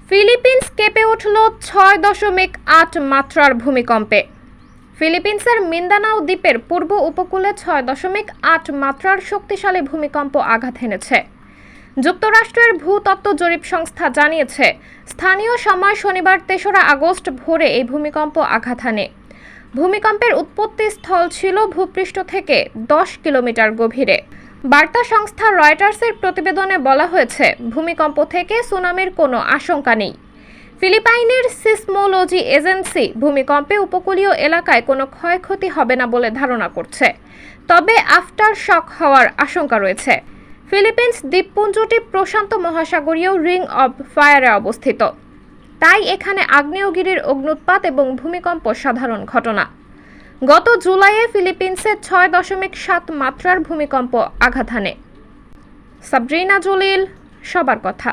Philippines কেঁপে উঠল 6.8 মাত্রার ভূমিকম্পে। ফিলিপিন্সের মিন্দানাও দ্বীপের পূর্ব উপকূলে 6.8 মাত্রার শক্তিশালী ভূমিকম্প আঘাত হেনেছে। যুক্তরাষ্ট্রের ভূতত্ত্ব জরিপ সংস্থা জানিয়েছে, স্থানীয় সময় শনিবার 3রা আগস্ট ভোরে এই ভূমিকম্প আঘাত হানে। ভূমিকম্পের উৎপত্তি স্থল ছিল ভূপৃষ্ঠ থেকে 10 কিলোমিটার গভীরে। বার্তা সংস্থা রয়টার্সের প্রতিবেদনে বলা হয়েছে, ভূমিকম্প থেকে সুনামির কোনো আশঙ্কা নেই। ফিলিপাইনের সিসমোলজি এজেন্সি ভূমিকম্পে উপকূলীয় এলাকায় কোনো ক্ষয়ক্ষতি হবে না বলে ধারণা করছে, তবে আফটার শক হওয়ার আশঙ্কা রয়েছে। ফিলিপিন্স দ্বীপপুঞ্জটি প্রশান্ত মহাসাগরীয় রিং অব ফায়ারে অবস্থিত, তাই এখানে আগ্নেয়গিরির অগ্ন্যুৎপাত এবং ভূমিকম্প সাধারণ ঘটনা। গত জুলাইয়ে ফিলিপিন্সে 6.7 মাত্রার ভূমিকম্প আঘাত হানে। সাবরিনা জলিল, সবার কথা।